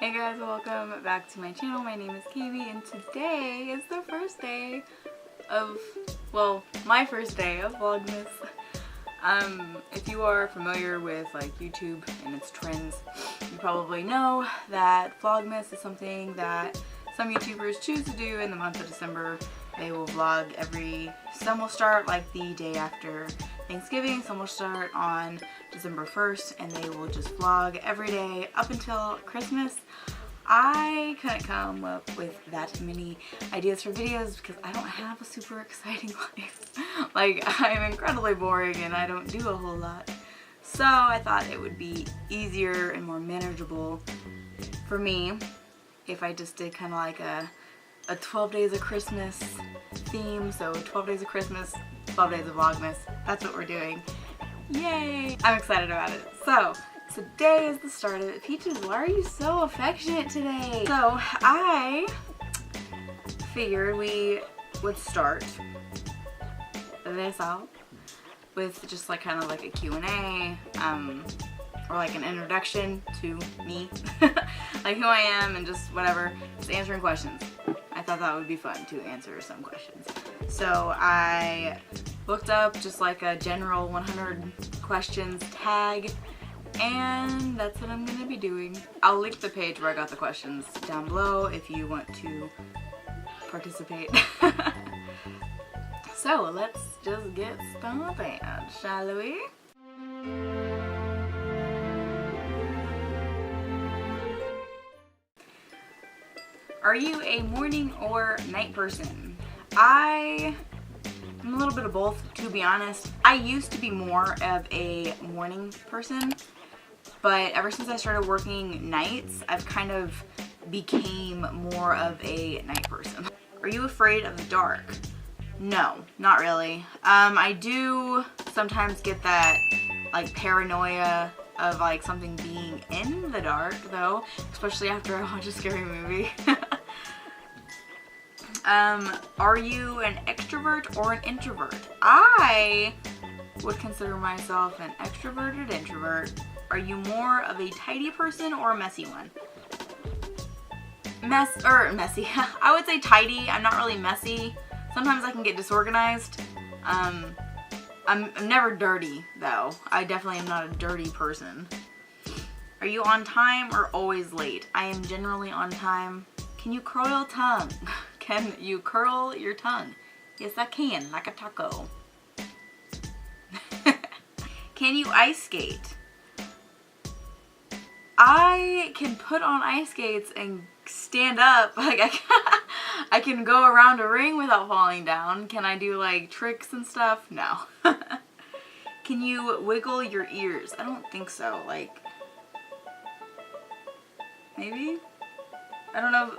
Hey guys, welcome back to my channel. My name is Caeby and today is the first day of, well, my first day of Vlogmas. If you are familiar with like YouTube and its trends, you probably know that Vlogmas is something that some YouTubers choose to do in the month of December. They will vlog some will start like the day after Thanksgiving, some will start on December 1st, and they will just vlog every day up until Christmas. I couldn't come up with that many ideas for videos because I don't have a super exciting life. Like, I'm incredibly boring and I don't do a whole lot. So I thought it would be easier and more manageable for me if I just did kind of like a 12 days of Christmas theme. So 12 days of Christmas, 12 days of Vlogmas. That's what we're doing. Yay! I'm excited about it. So today is the start of it. Peaches, why are you so affectionate today? So I figured we would start this out with just like kind of like a Q&A, or like an introduction to me, like who I am and just whatever, just answering questions. I thought that would be fun to answer some questions. So I looked up just like a general 100 questions tag, and that's what I'm gonna be doing. I'll link the page where I got the questions down below if you want to participate. So let's just get started, shall we? Are you a morning or night person? I'm a little bit of both, to be honest. I used to be more of a morning person, but ever since I started working nights, I've kind of became more of a night person. Are you afraid of the dark? No, not really. I do sometimes get that like paranoia of like something being in the dark though, especially after I watch a scary movie. Are you an extrovert or an introvert? I would consider myself an extroverted introvert. Are you more of a tidy person or a messy one? Messy. I would say tidy. I'm not really messy. Sometimes I can get disorganized. I'm never dirty though. I definitely am not a dirty person. Are you on time or always late? I am generally on time. Can you curl your tongue? Can you curl your tongue? Yes, I can, like a taco. Can you ice skate? I can put on ice skates and stand up. Like I can go around a ring without falling down. Can I do like tricks and stuff? No. Can you wiggle your ears? I don't think so. Like, maybe? I don't know.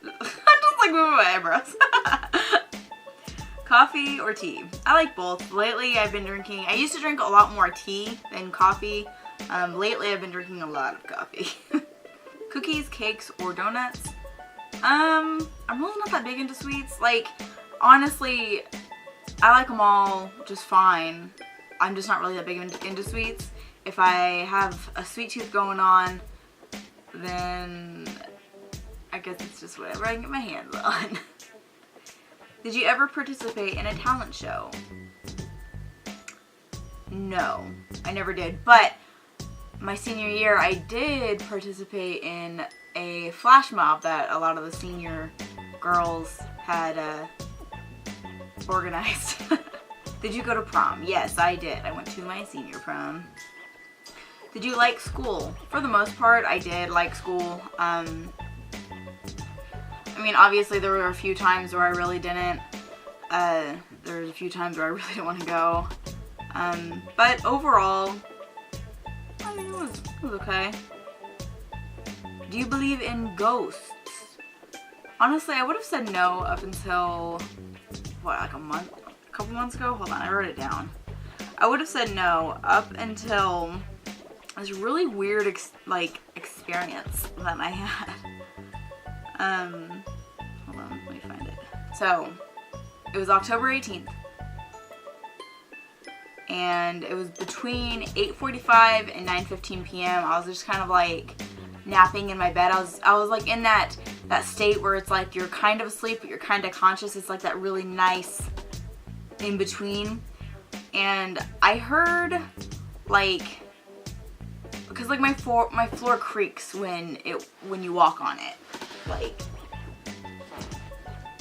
I'm just like moving my eyebrows. Coffee or tea? I like both. Lately I've been drinking, I used to drink a lot more tea than coffee. Lately I've been drinking a lot of coffee. Cookies, cakes, or donuts? I'm really not that big into sweets. Like, honestly, I like them all just fine. I'm just not really that big into sweets. If I have a sweet tooth going on, then I guess it's just whatever I can get my hands on. Did you ever participate in a talent show? No, I never did. But my senior year, I did participate in a flash mob that a lot of the senior girls had organized. Did you go to prom? Yes, I did. I went to my senior prom. Did you like school? For the most part, I did like school. I mean, obviously there were a few times where I really didn't. There was a few times where I really didn't want to go. But overall, I mean, it was okay. Do you believe in ghosts? Honestly, I would have said no up until, what, like a couple months ago? Hold on, I wrote it down. I would have said no up until this really weird experience that I had. Hold on, let me find it. So, it was October 18th. And it was between 8:45 and 9:15 p.m. I was just kind of like napping in my bed. I was like in that state where it's like you're kind of asleep but you're kind of conscious. It's like that really nice in between. And I heard like, because like my floor creaks when you walk on it. Like,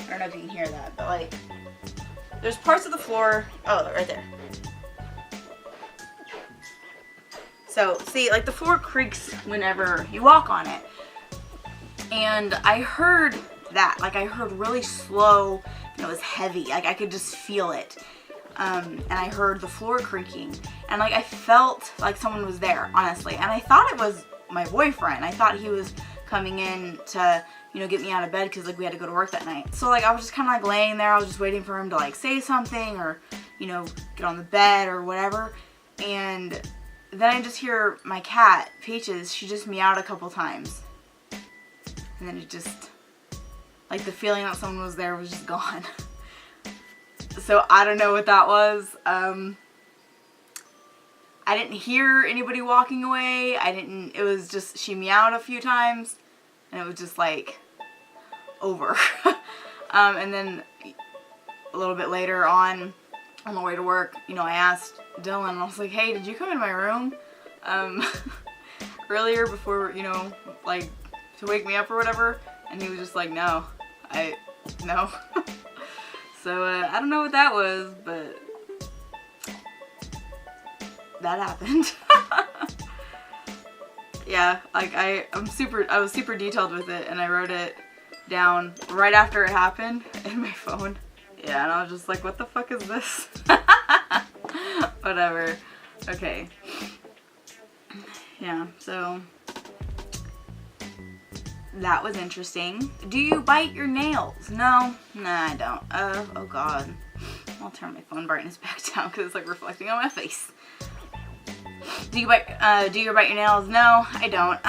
I don't know if you can hear that, but like there's parts of the floor, oh, right there. So see, like the floor creaks whenever you walk on it. And I heard that, like I heard really slow, and it was heavy, like I could just feel it. And I heard the floor creaking, and like I felt like someone was there, honestly. And I thought it was my boyfriend. I thought he was coming in to, you know, get me out of bed because like we had to go to work that night. So like I was just kind of like laying there. I was just waiting for him to like say something or, you know, get on the bed or whatever. And then I just hear my cat, Peaches, she just meowed a couple times. And then it just, like the feeling that someone was there was just gone. So I don't know what that was. I didn't hear anybody walking away. It was just, she meowed a few times and it was just like over. And then a little bit later on the way to work, you know, I asked Dylan, I was like, hey, did you come in my room earlier before, you know, like to wake me up or whatever? And he was just like, no. So I don't know what that was, but that happened. Yeah, like I was super detailed with it, and I wrote it down right after it happened in my phone. Yeah, and I was just like, what the fuck is this? Whatever. Okay. Yeah, so that was interesting. Do you bite your nails? No, I don't. Oh god. I'll turn my phone brightness back down because it's like reflecting on my face. Do you bite your nails? No, I don't.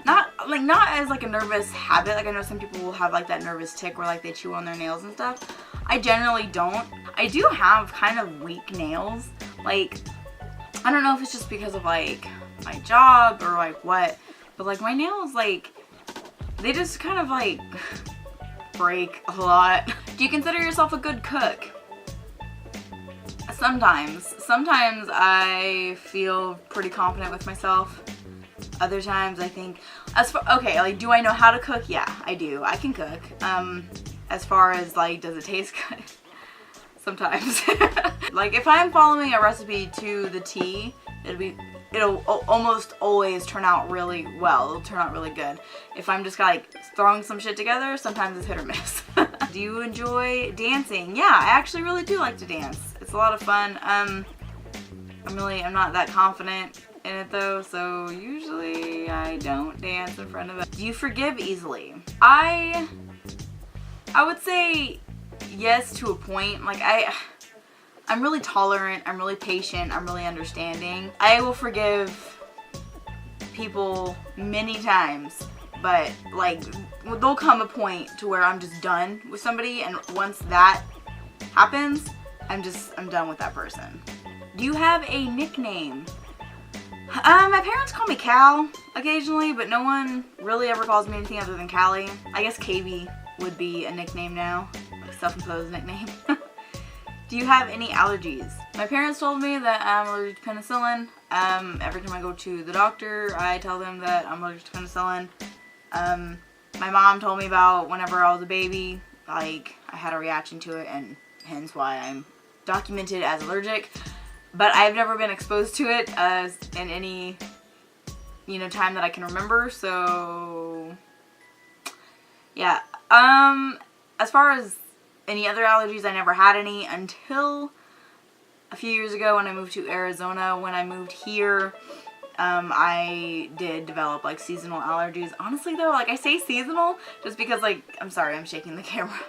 Not as like a nervous habit. Like I know some people will have like that nervous tick where like they chew on their nails and stuff. I generally don't. I do have kind of weak nails. Like, I don't know if it's just because of like my job or like what, but like my nails, like, they just kind of like break a lot. Do you consider yourself a good cook? Sometimes I feel pretty confident with myself. Other times I think, okay, like, do I know how to cook? Yeah, I do. I can cook. As far as like, does it taste good? Sometimes. Like if I'm following a recipe to the T, it'll almost always turn out really well. It'll turn out really good. If I'm just like throwing some shit together, sometimes it's hit or miss. Do you enjoy dancing? Yeah, I actually really do like to dance. It's a lot of fun. I'm not that confident in it though, so usually I don't dance in front of it. Do you forgive easily? I would say yes to a point. Like I'm really tolerant, I'm really patient, I'm really understanding. I will forgive people many times, but like there'll come a point to where I'm just done with somebody, and once that happens, I'm done with that person. Do you have a nickname? My parents call me Cal occasionally, but no one really ever calls me anything other than Callie. I guess Caeby would be a nickname now, like self-imposed nickname. Do you have any allergies? My parents told me that I'm allergic to penicillin. Every time I go to the doctor, I tell them that I'm allergic to penicillin. My mom told me about whenever I was a baby, like I had a reaction to it, and hence why I'm documented as allergic. But I've never been exposed to it in any, you know, time that I can remember. So yeah. As far as any other allergies, I never had any until a few years ago when I moved to Arizona. When I moved here, I did develop like seasonal allergies. Honestly though, like I say seasonal just because, like, I'm sorry, I'm shaking the camera.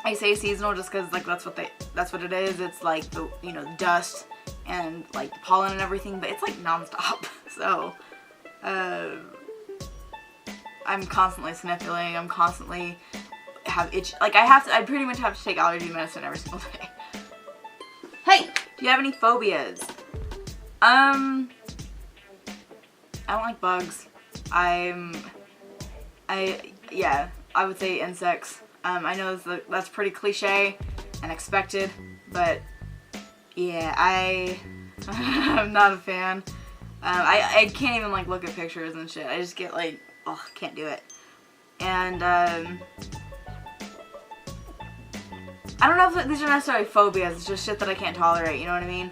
I say seasonal just because like that's what it is. It's like the, you know, dust and like the pollen and everything, but it's like nonstop. So I'm constantly sniffling. I'm constantly have itch. Like I pretty much have to take allergy medicine every single day. Hey, do you have any phobias? I I don't like bugs. Yeah, I would say insects. I know that's pretty cliche and expected, but yeah, I'm not a fan. I can't even like look at pictures and shit. I just get like, oh, can't do it. And I don't know if these are necessarily phobias. It's just shit that I can't tolerate. You know what I mean?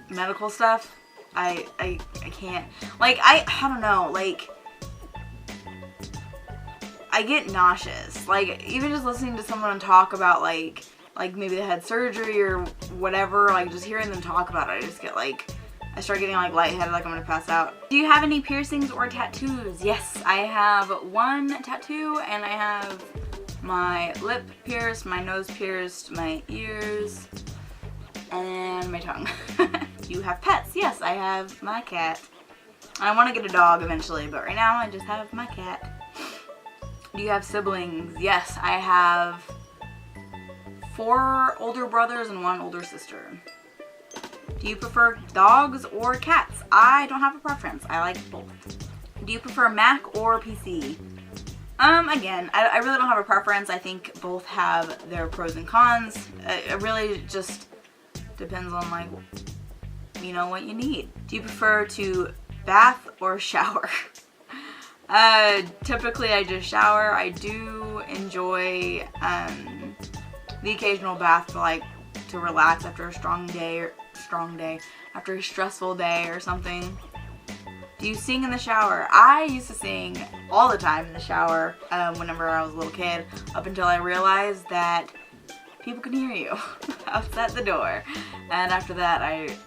Medical stuff. I can't. Like I don't know. Like I get nauseous. Like even just listening to someone talk about like maybe they had surgery or whatever. Like just hearing them talk about it, I just get like. I start getting like lightheaded, like I'm gonna pass out. Do you have any piercings or tattoos? Yes, I have one tattoo and I have my lip pierced, my nose pierced, my ears, and my tongue. Do you have pets? Yes, I have my cat. I want to get a dog eventually, but right now I just have my cat. Do you have siblings? Yes, I have 4 older brothers and 1 older sister. Do you prefer dogs or cats? I don't have a preference. I like both. Do you prefer Mac or PC? Again, I really don't have a preference. I think both have their pros and cons. It really just depends on like, you know, what you need. Do you prefer to bath or shower? Typically I just shower. I do enjoy the occasional bath to relax after a after a stressful day or something. Do you sing in the shower? I used to sing all the time in the shower whenever I was a little kid, up until I realized that people can hear you outside the door. And after that,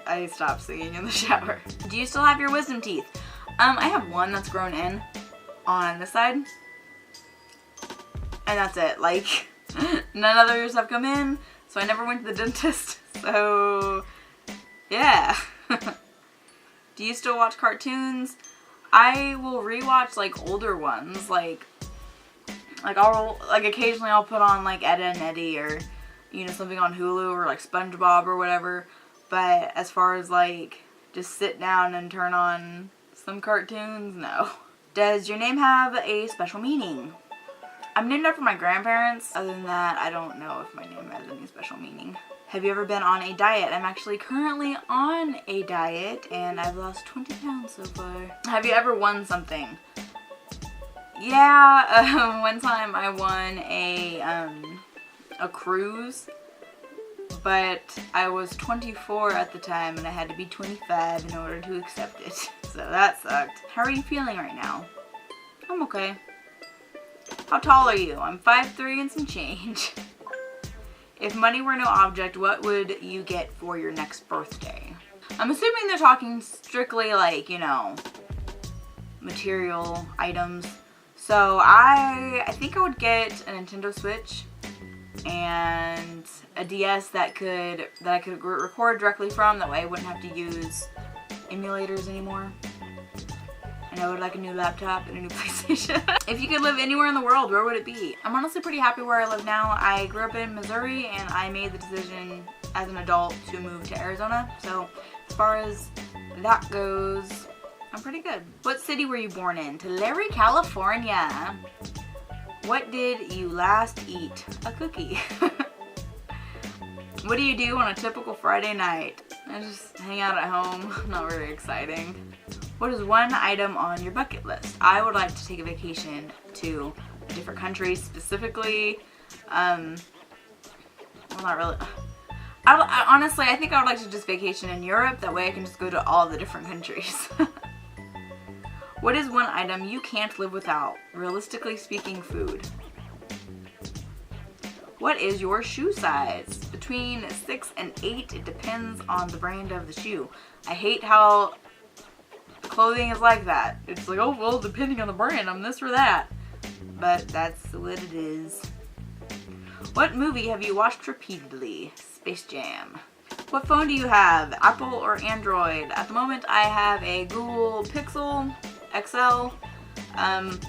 I stopped singing in the shower. Do you still have your wisdom teeth? I have one that's grown in on this side. And that's it. Like, none others have come in, so I never went to the dentist. So, yeah. Do you still watch cartoons? I will rewatch like older ones, like occasionally I'll put on like Ed, Edd n Eddy or, you know, something on Hulu or like SpongeBob or whatever. But as far as like just sit down and turn on some cartoons, no. Does your name have a special meaning? I'm named after my grandparents. Other than that, I don't know if my name has any special meaning. Have you ever been on a diet? I'm actually currently on a diet and I've lost 20 pounds so far. Have you ever won something? Yeah, one time I won a cruise, but I was 24 at the time and I had to be 25 in order to accept it. So that sucked. How are you feeling right now? I'm okay. How tall are you? I'm 5'3" and some change. If money were no object, what would you get for your next birthday? I'm assuming they're talking strictly like, you know, material items. So I think I would get a Nintendo Switch and a DS that I could record directly from. That way I wouldn't have to use emulators anymore. And I would like a new laptop and a new PlayStation. If you could live anywhere in the world, where would it be? I'm honestly pretty happy where I live now. I grew up in Missouri and I made the decision as an adult to move to Arizona. So as far as that goes, I'm pretty good. What city were you born in? Tulare, California. What did you last eat? A cookie. What do you do on a typical Friday night? I just hang out at home. Not very exciting. What is one item on your bucket list? I would like to take a vacation to a different country, specifically, well, not really. Honestly, I think I would like to just vacation in Europe. That way I can just go to all the different countries. What is one item you can't live without? Realistically speaking, food. What is your shoe size? Between 6 and 8. It depends on the brand of the shoe. I hate how clothing is like that. It's like, oh, well, depending on the brand, I'm this or that. But that's what it is. What movie have you watched repeatedly? Space Jam. What phone do you have? Apple or Android? At the moment, I have a Google Pixel XL. I've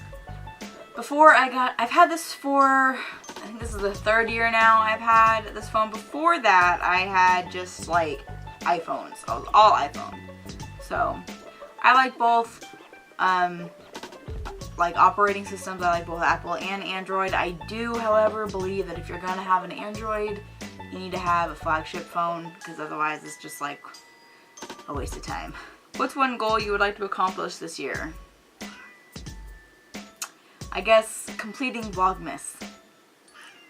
had this for, I think this is the 3rd year now I've had this phone. Before that, I had just like iPhones. I was all iPhone. So, I like both like operating systems. I like both Apple and Android. I do, however, believe that if you're gonna have an Android, you need to have a flagship phone, because otherwise it's just like a waste of time. What's one goal you would like to accomplish this year? I guess completing Vlogmas.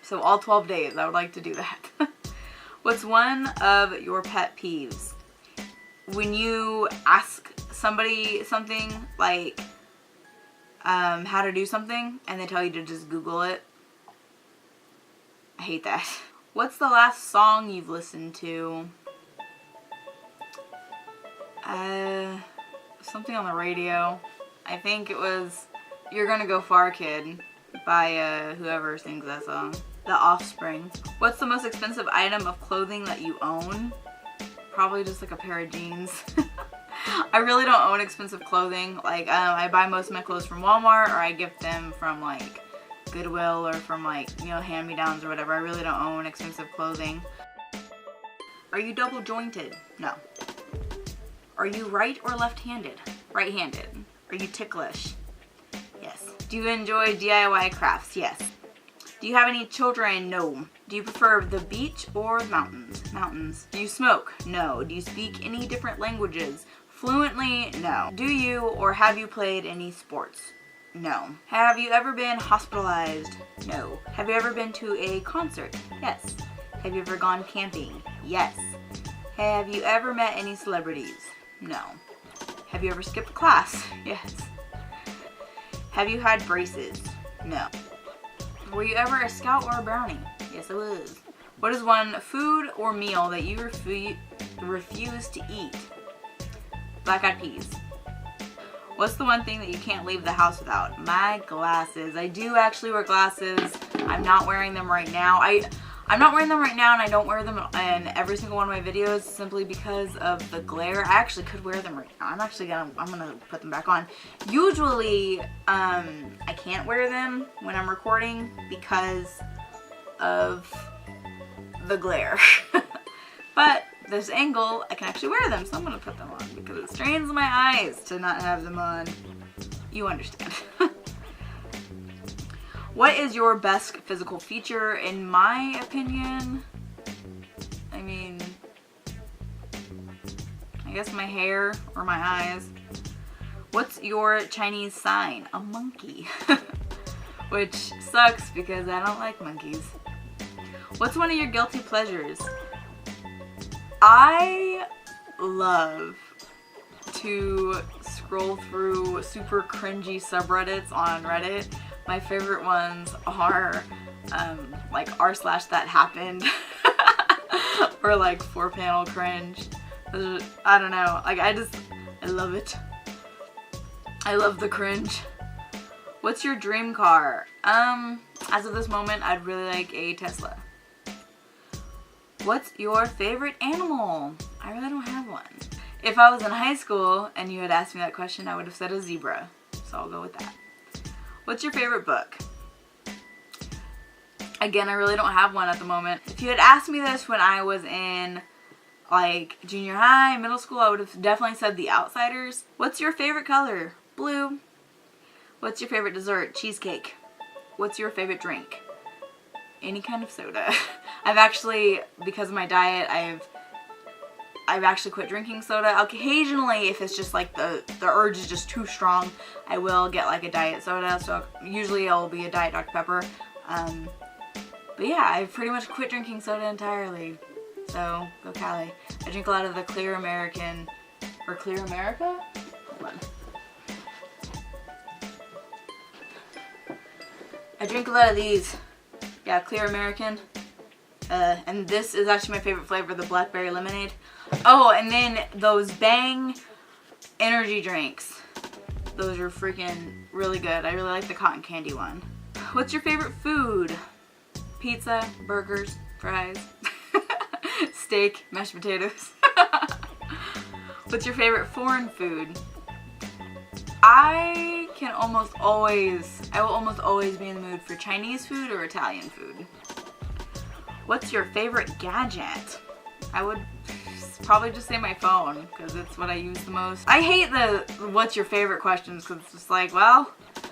So all 12 days, I would like to do that. What's one of your pet peeves? When you ask somebody something like how to do something and they tell you to just Google it. I hate that. What's the last song you've listened to? Something on the radio. I think it was You're Gonna Go Far, Kid by whoever sings that song. The Offspring. What's the most expensive item of clothing that you own? Probably just like a pair of jeans. I really don't own expensive clothing. Like, I buy most of my clothes from Walmart, or I gift them from like Goodwill, or from like, you know, hand-me-downs or whatever. I really don't own expensive clothing. Are you double jointed? No. Are you right or left-handed? Right-handed. Are you ticklish? Yes. Do you enjoy DIY crafts? Yes. Do you have any children? No. Do you prefer the beach or mountains? Mountains. Do you smoke? No. Do you speak any different languages? Fluently? No. Do you or have you played any sports? No. Have you ever been hospitalized? No. Have you ever been to a concert? Yes. Have you ever gone camping? Yes. Have you ever met any celebrities? No. Have you ever skipped class? Yes. Have you had braces? No. Were you ever a scout or a brownie? Yes, I was. What is one food or meal that you refuse to eat? Black eyed peas. What's the one thing that you can't leave the house without? My glasses. I do actually wear glasses. I'm not wearing them right now. I'm not wearing them right now, and I don't wear them in every single one of my videos simply because of the glare. I actually could wear them right now. I'm gonna put them back on. Usually, I can't wear them when I'm recording because of the glare. But this angle, I can actually wear them, so I'm gonna put them on because it strains my eyes to not have them on. You understand. What is your best physical feature? In my opinion, I mean, I guess my hair or my eyes. What's your Chinese sign? A monkey. Which sucks because I don't like monkeys. What's one of your guilty pleasures? I love to scroll through super cringy subreddits on Reddit. My favorite ones are like r/thathappened or like 4panel cringe. I don't know. Like I love it. I love the cringe. What's your dream car? As of this moment, I'd really like a Tesla. What's your favorite animal? I really don't have one. If I was in high school and you had asked me that question, I would have said a zebra. So I'll go with that. What's your favorite book? Again, I really don't have one at the moment. If you had asked me this when I was in like junior high, middle school, I would have definitely said The Outsiders. What's your favorite color? Blue. What's your favorite dessert? Cheesecake. What's your favorite drink? Any kind of soda. I've actually, because of my diet, I've actually quit drinking soda. Occasionally, if it's just like the urge is just too strong, I will get like a diet soda. So usually it'll be a Diet Dr. Pepper. But yeah, I've pretty much quit drinking soda entirely. So go Cali. I drink a lot of the Clear American, or Clear America? Hold on. I drink a lot of these. Yeah, Clear American. And this is actually my favorite flavor, the blackberry lemonade. Oh, and then those Bang energy drinks. Those are freaking really good. I really like the cotton candy one. What's your favorite food? Pizza, burgers, fries, steak, mashed potatoes. What's your favorite foreign food? I will almost always be in the mood for Chinese food or Italian food. What's your favorite gadget? I would probably just say my phone because it's what I use the most. I hate the what's your favorite questions because it's just like, well,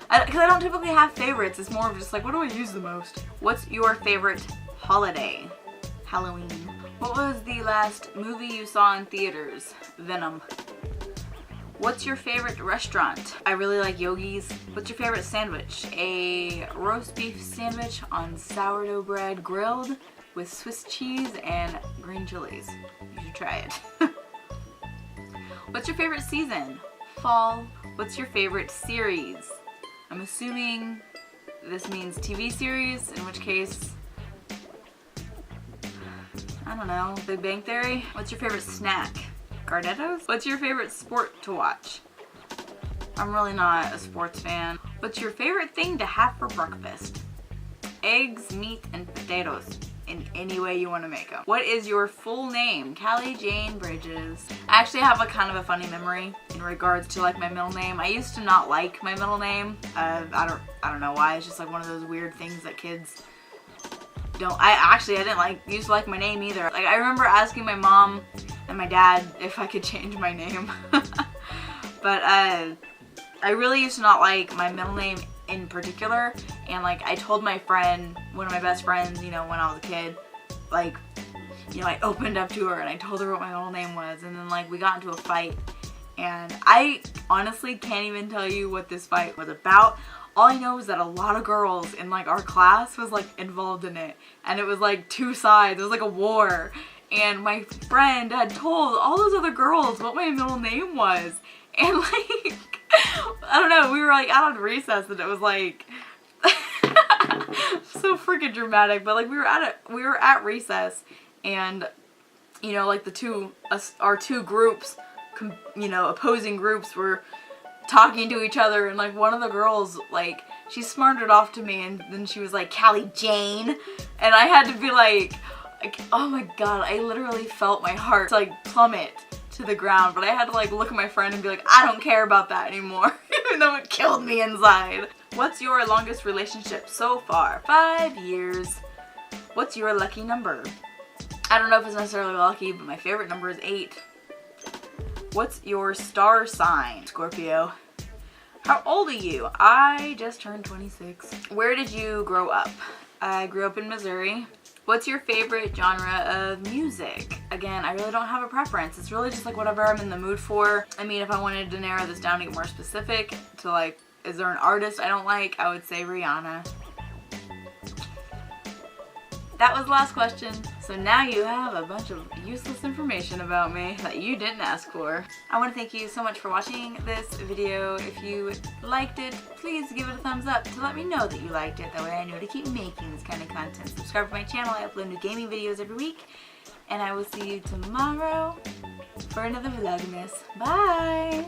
because I don't typically have favorites. It's more of just like, what do I use the most? What's your favorite holiday? Halloween. What was the last movie you saw in theaters? Venom. What's your favorite restaurant? I really like Yogi's. What's your favorite sandwich? A roast beef sandwich on sourdough bread grilled with Swiss cheese and green chilies. You should try it. What's your favorite season? Fall. What's your favorite series? I'm assuming this means TV series, in which case, I don't know, Big Bang Theory. What's your favorite snack? Gardettos? What's your favorite sport to watch? I'm really not a sports fan. What's your favorite thing to have for breakfast? Eggs, meat, and potatoes. In any way you want to make them. What is your full name? Callie Jane Bridges. I actually have a kind of a funny memory in regards to like my middle name. I used to not like my middle name. I don't know why. It's just like one of those weird things that kids don't. I didn't used to like my name either. Like I remember asking my mom and my dad if I could change my name. But I really used to not like my middle name in particular, and like I told my friend, one of my best friends, you know, when I was a kid, like, you know, I opened up to her and I told her what my middle name was, and then like we got into a fight, and I honestly can't even tell you what this fight was about. All I know is that a lot of girls in like our class was like involved in it, and it was like two sides. It was like a war, and my friend had told all those other girls what my middle name was, and like I don't know, we were like out on recess and it was like so freaking dramatic, but like we were at recess, and you know, like our two groups, you know, opposing groups were talking to each other, and like one of the girls, like, she smarted off to me, and then she was like, Callie Jane, and I had to be like, oh my god, I literally felt my heart like plummet to the ground, but I had to like look at my friend and be like, I don't care about that anymore, even though it killed me inside. What's your longest relationship so far? 5 years. What's your lucky number? I don't know if it's necessarily lucky, but my favorite number is 8. What's your star sign? Scorpio. How old are you? I just turned 26. Where did you grow up? I grew up in Missouri. What's your favorite genre of music? Again, I really don't have a preference. It's really just like whatever I'm in the mood for. I mean, if I wanted to narrow this down to get more specific to like, is there an artist I don't like? I would say Rihanna. That was the last question. So now you have a bunch of useless information about me that you didn't ask for. I want to thank you so much for watching this video. If you liked it, please give it a thumbs up to let me know that you liked it. That way I know to keep making this kind of content. Subscribe to my channel. I upload new gaming videos every week. And I will see you tomorrow for another Vlogmas. Bye!